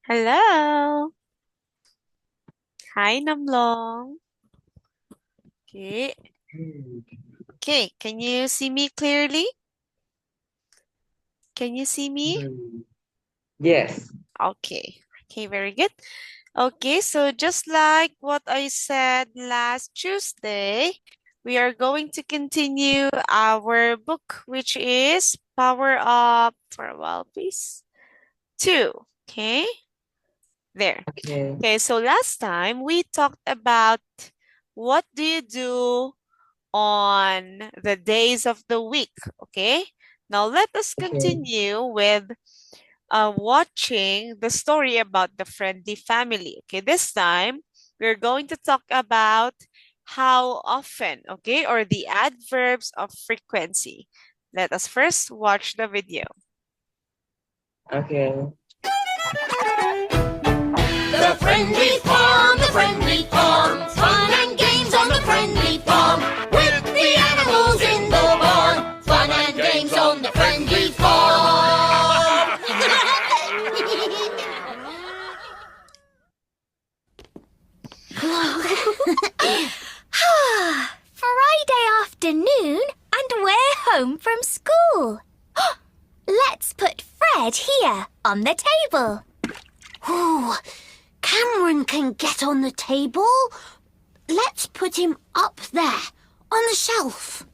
Hello. Hi, Namlong. Okay. Okay, can you see me clearly? Can you see me? Yes. Okay. Okay, very good. Okay, so just like what I said last Tuesday, we are going to continue our book, which is Power Up, for a while, please. 2. Okay. There. Okay. Okay, so last time we talked about what do you do on the days of the week, okay? Now let us continue with watching the story about the friendly family. Okay, this time we're going to talk about how often, okay, or the adverbs of frequency. Let us first watch the video. Okay. The friendly farm, fun and games on the friendly farm. With the animals in the barn, fun and games on the friendly farm. Friday afternoon and we're home from school. Let's put Fred here on the table. Ooh, Cameron can get on the table. Let's put him up there on the shelf.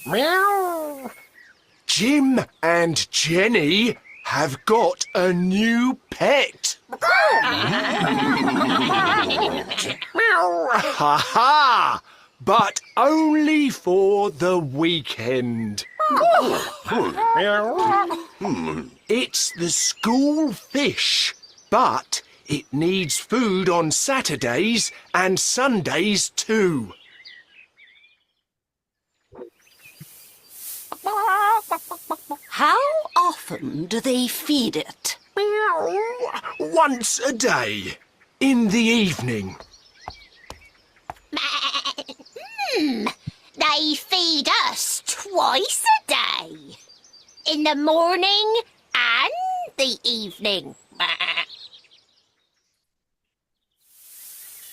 Meow. Jim and Jenny have got a new pet. Ha ha! But only for the weekend. It's the school fish, but it needs food on Saturdays and Sundays too. How often do they feed it? Once a day, in the evening. They feed us twice a day. In the morning and the evening.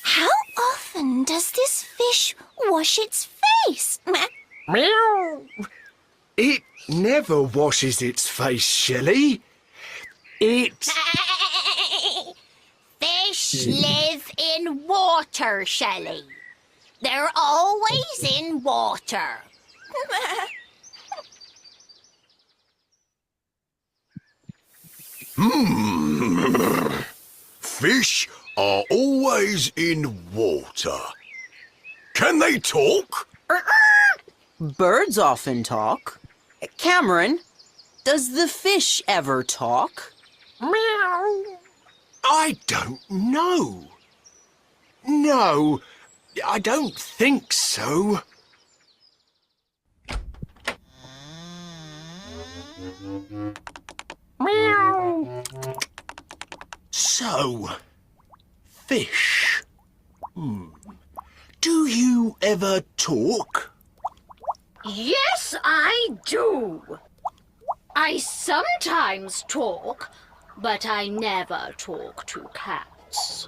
How often does this fish wash its face? Meow. It never washes its face, Shelley. It... Fish live in water, Shelley. They're always in water. Fish are always in water. Can they talk? Birds often talk. Cameron, does the fish ever talk? Meow. I don't know. No, I don't think so. Meow. So, fish. Do you ever talk? Yes, I do. I sometimes talk, but I never talk to cats.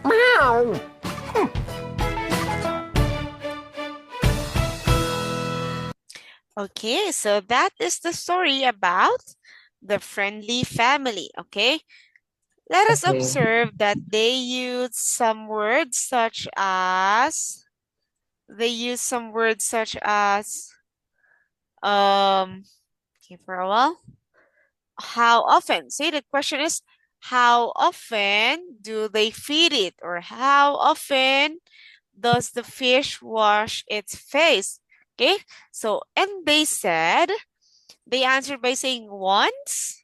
Meow. Okay, so that is the story about the friendly family, okay? Let us Okay. observe that they use some words such as, okay, for a while. How often? Say the question is, how often do they feed it? Or how often does the fish wash its face? Okay, so, and they answered by saying once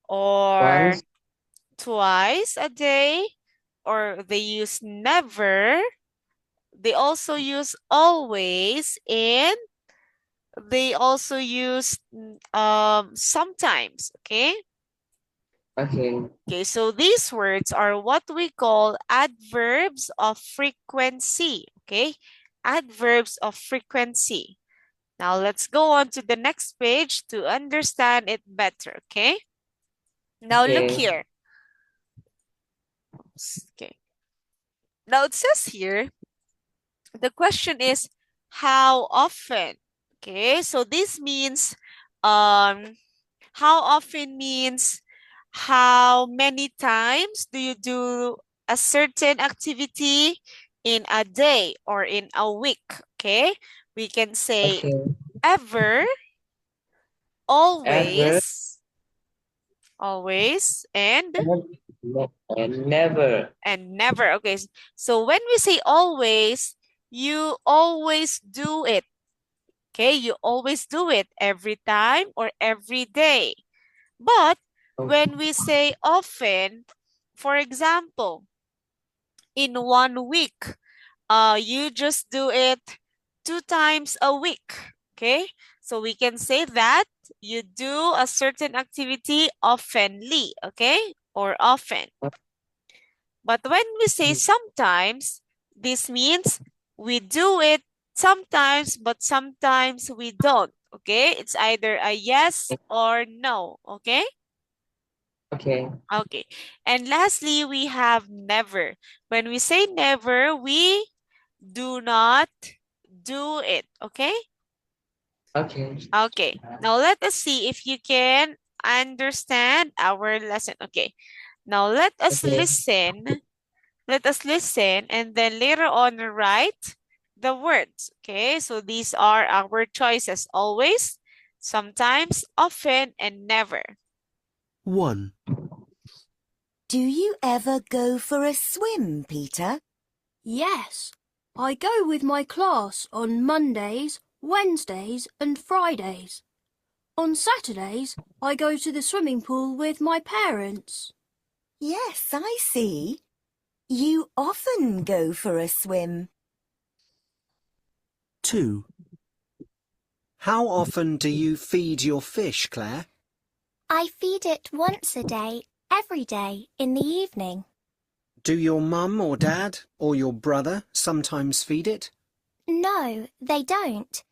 or Once. twice a day, or they use never. They also use always, and they also use sometimes, okay? Okay. Okay, so these words are what we call adverbs of frequency, okay? Adverbs of frequency. Now let's go on to the next page to understand it better, okay? Now look Okay. here. Okay. Now it says here, the question is, how often? Okay, so this means, how often means how many times do you do a certain activity in a day or in a week, okay? We can say Okay. ever, Ever always, and and never. never. Okay, so when we say always, you always do it. Okay, you always do it every time or every day. But when we say often, for example, in 1 week, you just do it 2 times a week. Okay, so we can say that you do a certain activity oftenly, okay, or often. But when we say sometimes, this means we do it sometimes, but sometimes we don't. Okay, it's either a yes or no. Okay. Okay. Okay. And lastly, we have never. When we say never, we do not do it. Okay. Okay. Okay. Now let us see if you can understand our lesson. Okay. Now let us Okay. listen. Let us listen and then later on write the words. Okay. So these are our choices: always, sometimes, often, and never. 1. Do you ever go for a swim, Peter? Yes, I go with my class on Mondays, Wednesdays and Fridays. On Saturdays, I go to the swimming pool with my parents. Yes, I see. You often go for a swim. 2. How often do you feed your fish, Claire? I feed it once a day, every day, in the evening. Do your mum or dad or your brother sometimes feed it? No, they don't.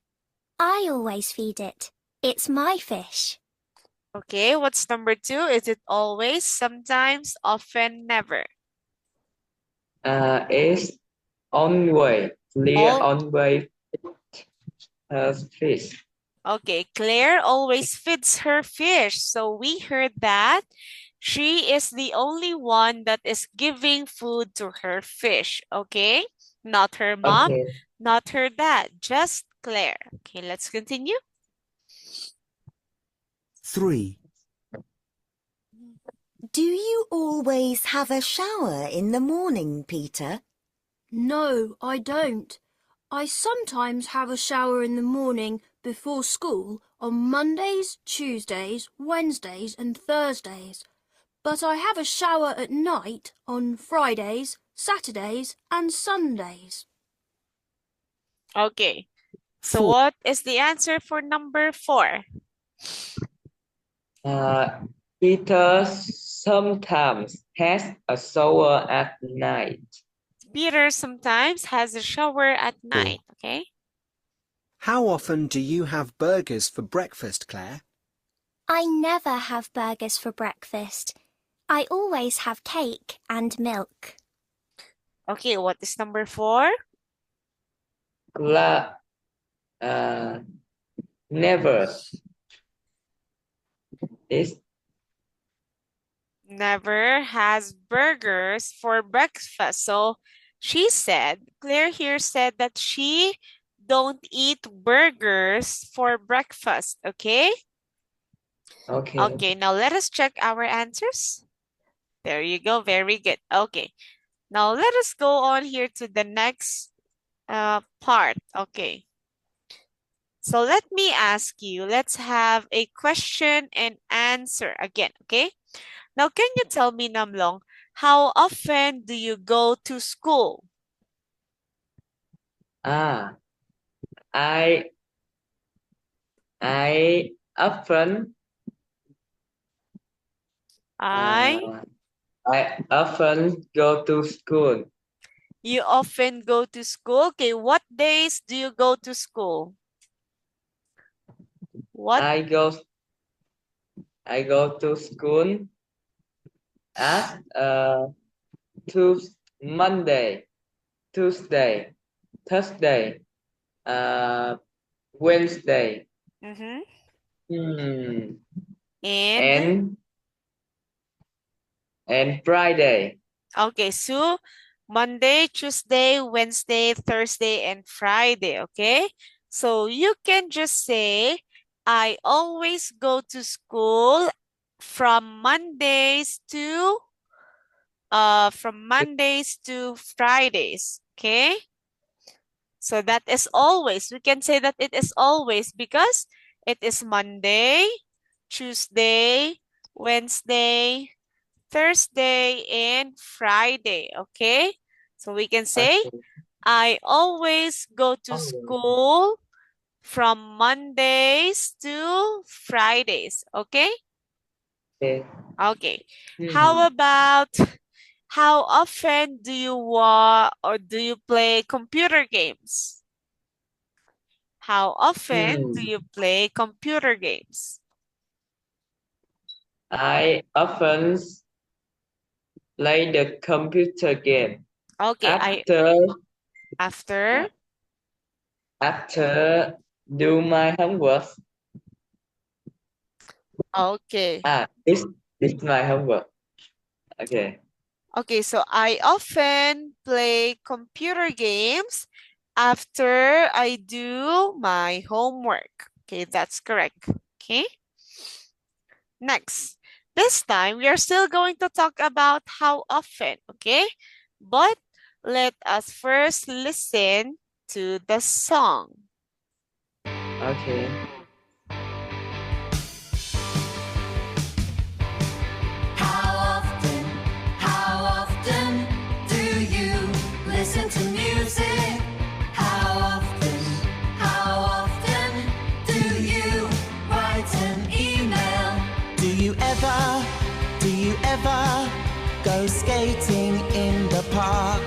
I always feed it. It's my fish. Okay, what's number 2? Is it always, sometimes, often, never? It's always clear, All- always fish. Okay, Claire always feeds her fish. So we heard that she is the only one that is giving food to her fish. Okay, not her mom, Okay. not her dad, just Claire. Okay, let's continue. 3. Do you always have a shower in the morning, Peter? No, I don't. I sometimes have a shower in the morning before school on Mondays, Tuesdays, Wednesdays and Thursdays. But I have a shower at night on Fridays, Saturdays and Sundays. Okay, so 4. what is the answer for number 4? Peter sometimes has a shower at night. Peter sometimes has a shower at night. Okay. How often do you have burgers for breakfast, Claire? I never have burgers for breakfast. I always have cake and milk. Okay, what is number 4? Never. It's Never has burgers for breakfast. So she said, Claire here said that she don't eat burgers for breakfast. Okay? okay. Okay, now let us check our answers. There you go. Very good. Okay. Now let us go on here to the next part. Okay. So let me ask you, let's have a question and answer again. Okay? Now, can you tell me, Namlong, how often do you go to school? I often I often go to school. You often go to school. Okay, what days do you go to school? What? I go to school at Monday, Tuesday, Thursday, Wednesday, Mm-hmm. and Friday. Okay, so Monday, Tuesday, Wednesday, Thursday, and Friday, okay? So you can just say, I always go to school from Mondays to Fridays, okay? So that is always. We can say that it is always because it is Monday, Tuesday, Wednesday, Thursday, and Friday, okay? So we can say, Okay. I always go to school from Mondays to Fridays, okay? Okay. Okay. How about, how often do you play computer games? How often do you play computer games? I often play the computer game Okay, after do my homework. Okay. This my homework. Okay. Okay, so I often play computer games after I do my homework. Okay, that's correct. Okay. Next, this time we are still going to talk about how often, okay? But let us first listen to the song. Okay. How often do you listen to music? How often do you write an email? Do you ever go skating in the park?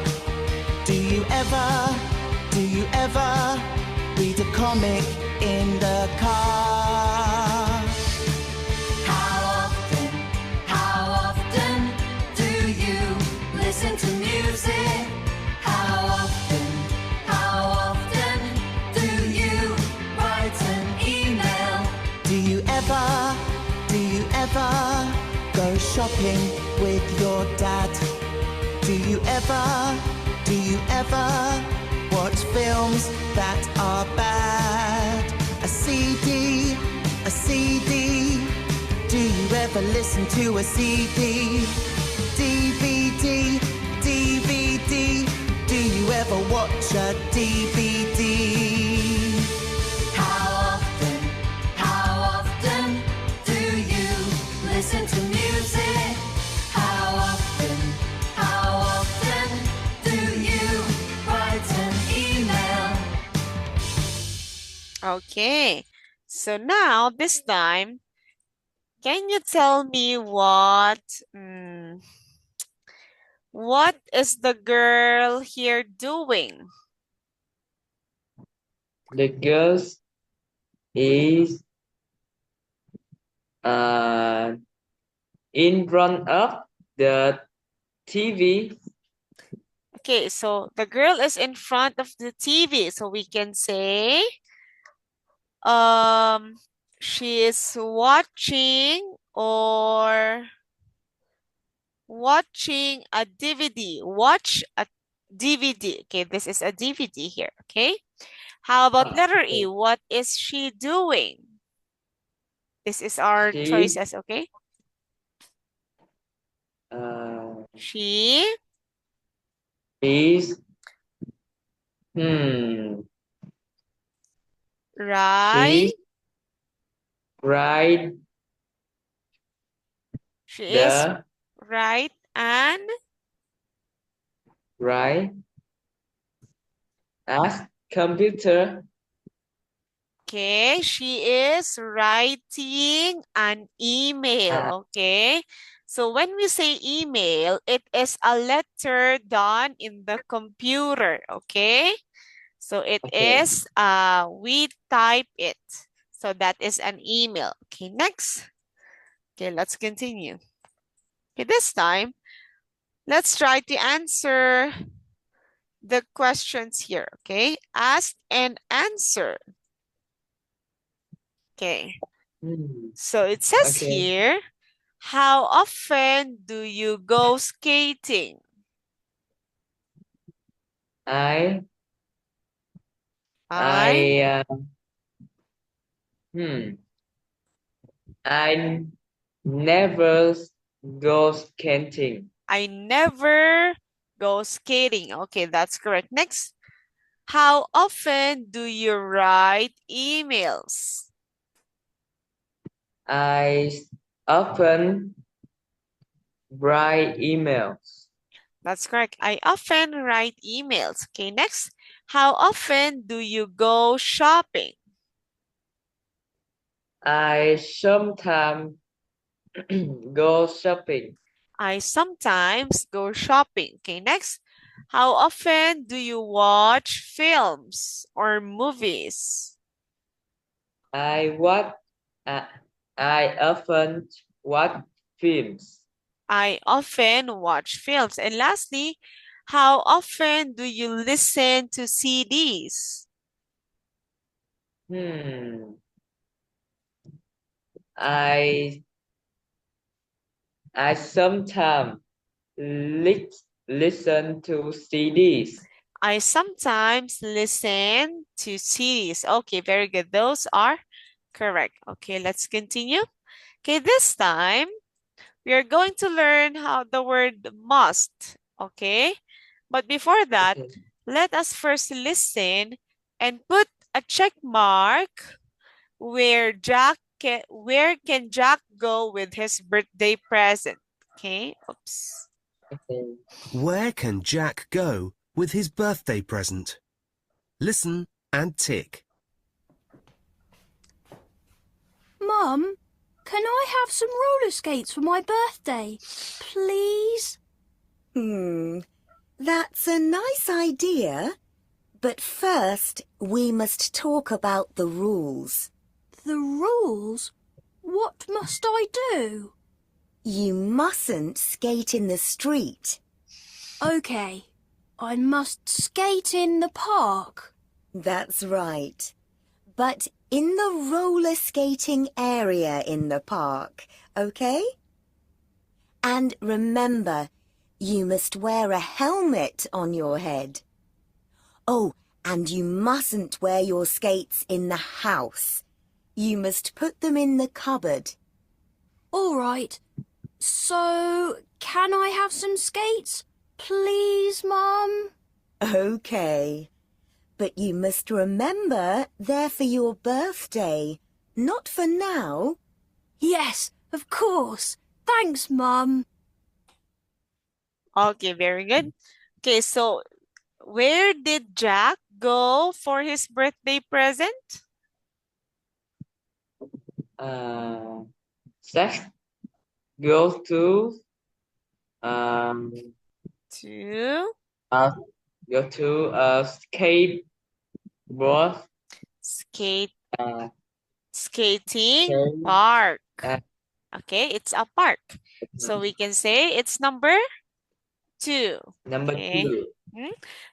Do you ever read a comic in the car? How often do you listen to music? How often do you write an email? Do you ever go shopping with your dad? Do you ever watch films that are bad? A CD. Do you ever listen to a CD? DVD. Do you ever watch a DVD? How often do you listen to music? How often do you write an email? Okay, so now this time, can you tell me what is the girl here doing? The girls is in front of the TV. Okay, so the girl is in front of the TV, so we can say she is watching a DVD. Watch a DVD. Okay, this is a DVD here, okay? How about letter E? What is she doing? This is our choices, okay? She is right. She is right and as computer. okay, she is writing an email, okay? So when we say email, it is a letter done in the computer, okay? So it is, we type it. So that is an email. Okay, next. Okay, let's continue. Okay, this time, let's try to answer the questions here. Okay, ask and answer. Okay, so it says here, how often do you go skating? I never go skating. I never go skating. Okay, that's correct. Next, how often do you write emails? I often write emails. That's correct. I often write emails. Okay, next, how often do you go shopping? I sometimes go shopping. I sometimes go shopping. Okay, next, how often do you watch films or movies? I often watch films. I often watch films. And lastly, how often do you listen to CDs? I sometimes listen to CDs. I sometimes listen to CDs. Okay, very good. Those are correct. Okay, let's continue. Okay, this time we are going to learn how the word must. Okay, but before that, let us first listen and put a check mark where can Jack go with his birthday present? Okay, oops. Where can Jack go with his birthday present? Listen and tick. Mum, can I have some roller skates for my birthday, please? That's a nice idea. But first, we must talk about the rules. The rules? What must I do? You mustn't skate in the street. Okay, I must skate in the park. That's right. But in the roller skating area in the park, okay? And remember, you must wear a helmet on your head. Oh, and you mustn't wear your skates in the house. You must put them in the cupboard. All right. So, can I have some skates? Please, Mum? Okay. But you must remember they're for your birthday, not for now. Yes, of course. Thanks, Mum. Okay, very good. Okay, so where did Jack go for his birthday present? Jack goes to go to a skateboard skating park. Okay, it's a park. So we can say it's number 2. Number 2.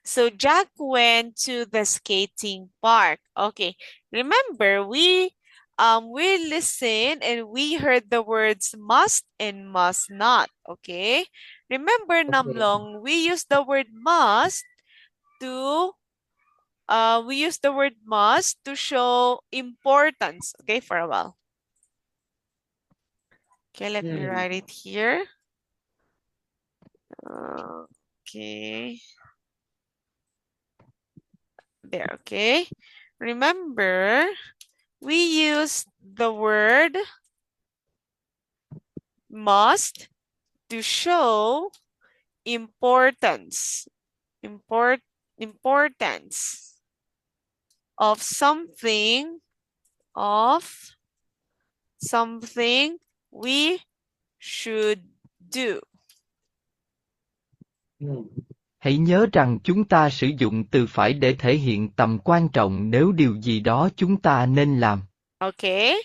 So Jack went to the skating park. Okay, remember we listened and we heard the words must and must not. Okay, remember Namlong, we use the word must to show importance. Okay, for a while. Okay, let me write it here. Okay. There, okay. Remember, we use the word must to show importance. Importance of something we should do. Hãy nhớ rằng chúng ta sử dụng từ phải để thể hiện tầm quan trọng nếu điều gì đó chúng ta nên làm. Okay?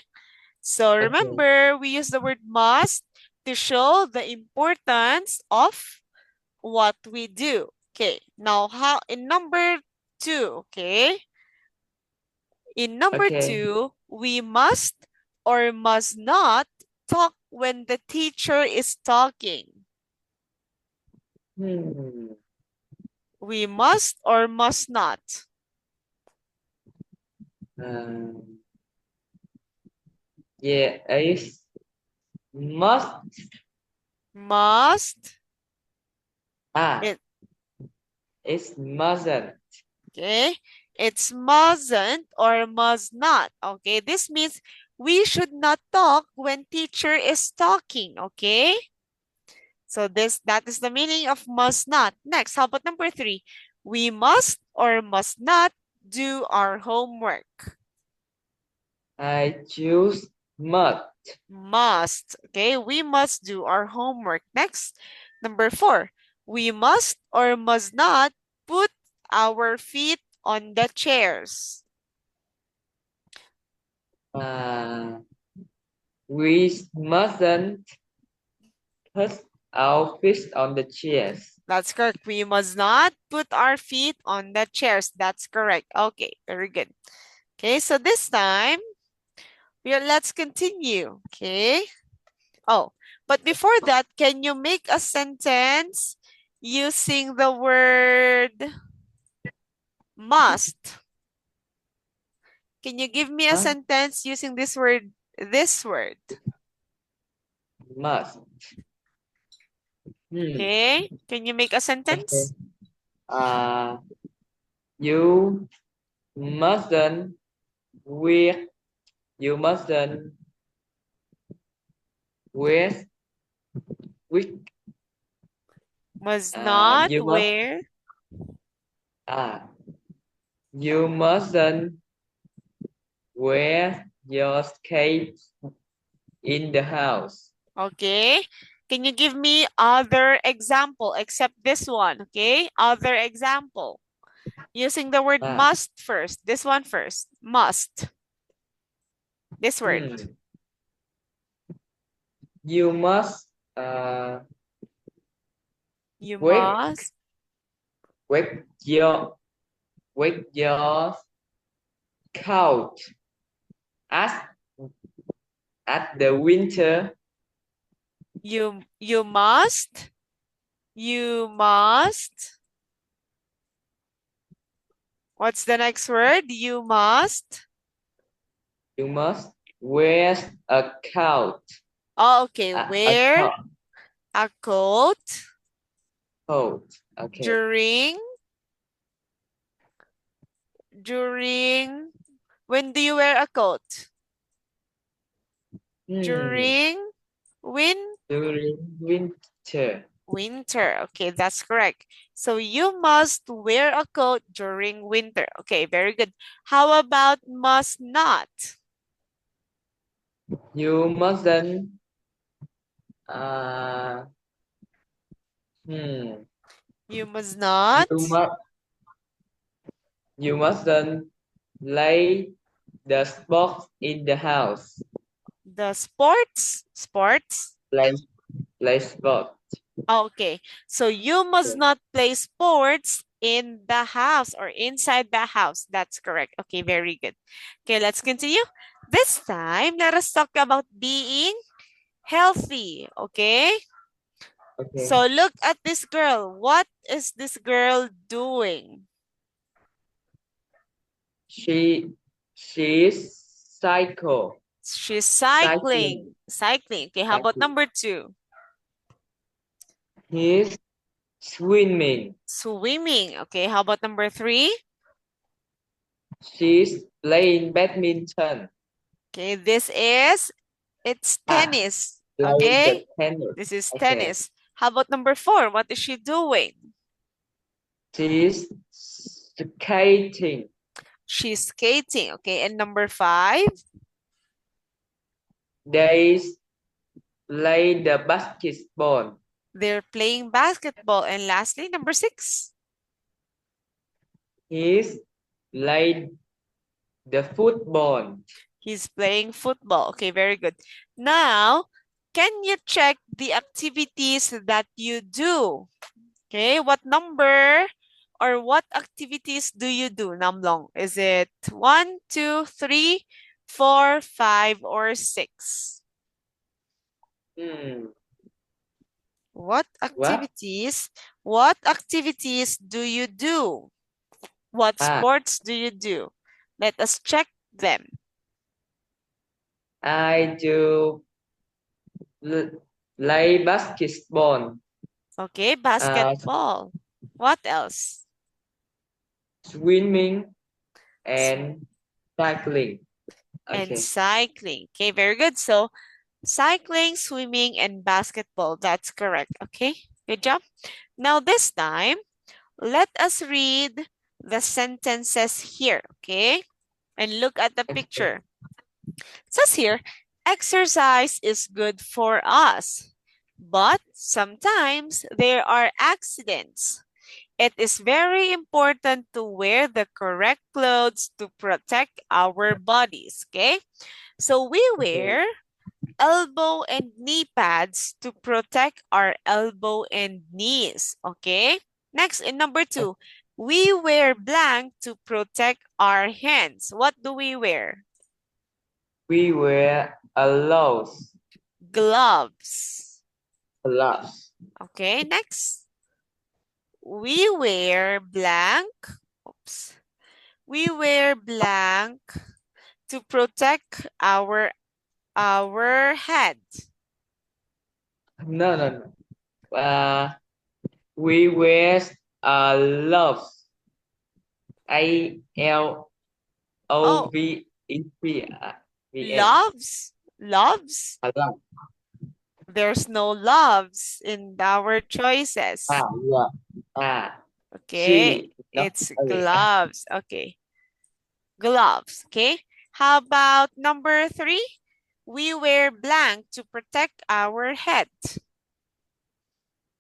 So remember, we use the word must to show the importance of what we do. Okay, now how in number 2, okay? In number 2, we must or must not talk when the teacher is talking. We must or must not. Yeah, it's must. Must. It's mustn't. Okay, it's mustn't or must not. Okay, this means we should not talk when teacher is talking. Okay, so that is the meaning of must not. Next, how about number 3? We must or must not do our homework. I choose must. Must. Okay, we must do our homework. Next, number 4. We must or must not put our feet on the chairs. We mustn't put our feet on the chairs. That's correct. We must not put our feet on the chairs. That's correct. Okay, very good. Okay, so this time, let's continue. Okay. Oh, but before that, can you make a sentence using the word must? Can you give me a sentence using this word? Must. Okay, can you make a sentence? You mustn't wear. You mustn't wear wig. Must not wear. You mustn't wear your skates in the house. Okay. Can you give me other example except this one? Okay. Other example. Using the word must first. This one first. Must. This word. You must wake your coat at the winter. You must. What's the next word? You must wear a coat. Oh, okay. Wear a coat. Okay. During when do you wear a coat? During winter. Winter. Okay, that's correct. So you must wear a coat during winter. Okay, very good. How about must not? You mustn't You must not. You mustn't play the sports in the house. The sports? Play sport. Okay, so you must not play sports in the house or inside the house. That's correct. Okay, very good. Okay, let's continue. This time, let us talk about being healthy. Okay? So look at this girl. What is this girl doing? She's cycling. She's cycling. Okay, how about number 2? He's swimming. Okay, how about number 3? She's playing badminton. Okay, it's tennis. Okay, this is tennis. How about number 4? What is she doing? She's skating. She's skating. Okay, and number 5? They play the basketball. They're playing basketball. And lastly, number 6? He's playing the football. He's playing football. Okay, very good. Now, can you check the activities that you do? Okay, what number or what activities do you do, Namlong? Is it 1, 2, 3, 4, 5, or 6? What activities do you do? What sports do you do? Let us check them. I do play basketball. Okay, basketball. What else? Swimming and cycling. And cycling. Okay, very good. So cycling, swimming, and basketball. That's correct. Okay, good job. Now this time, let us read the sentences here. Okay, and look at the picture. It says here, exercise is good for us, but sometimes there are accidents. It is very important to wear the correct clothes to protect our bodies, okay? So we wear elbow and knee pads to protect our elbow and knees, okay? Next, in number 2, we wear blank to protect our hands. What do we wear? We wear gloves. Gloves. Gloves. Okay, next. We wear blank. Oops. We wear blank to protect our head. No. We wear gloves. Loves? Loves? There's no loves in our choices. Okay, it's gloves. Okay, gloves. Okay, how about number 3? We wear blank to protect our head.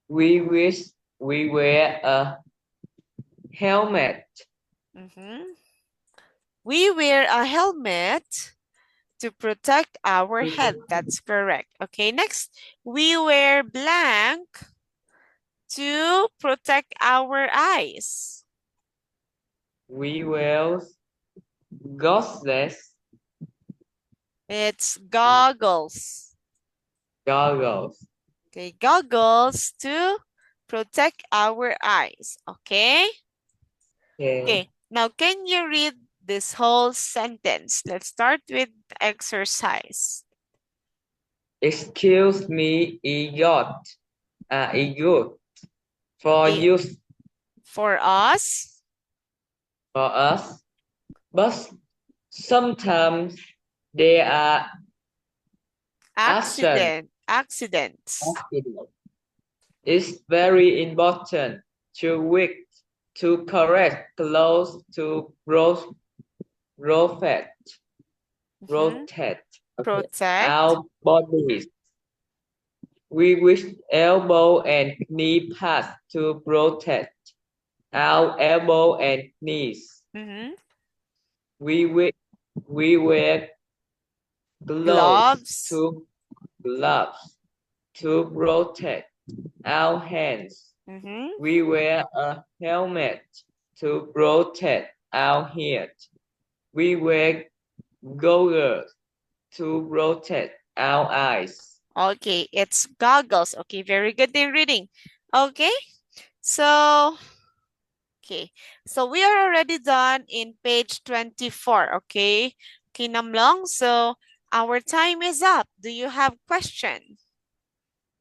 We wear a helmet. We wear a helmet to protect our head. That's correct. Okay, next. We wear blank to protect our eyes. We wear goggles. It's goggles. Goggles. Okay, goggles to protect our eyes. Okay? Okay, now can you read this whole sentence? Let's start with exercise. Excuse me, idiot. For you. For us. For us. But sometimes there are accidents. It's very important to wear to correct clothes to protect our bodies. We wish elbow and knee pads to protect our elbow and knees. We wear gloves to protect our hands. We wear a helmet to protect our head. We wear goggles to protect our eyes. Okay, it's goggles. Okay, very good in reading. Okay, so we are already done in page 24. Okay, Namlong, so our time is up. Do you have questions?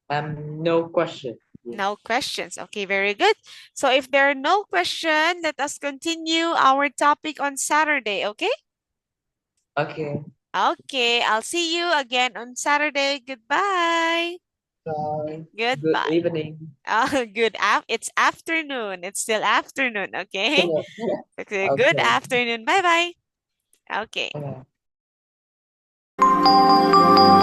No question. No questions. Okay, very good. So if there are no questions, let us continue our topic on Saturday, okay? Okay. Okay, I'll see you again on Saturday. Goodbye. Bye. Goodbye. Good evening. It's afternoon. It's still afternoon, okay? Okay, good afternoon. Bye-bye. Okay. Bye.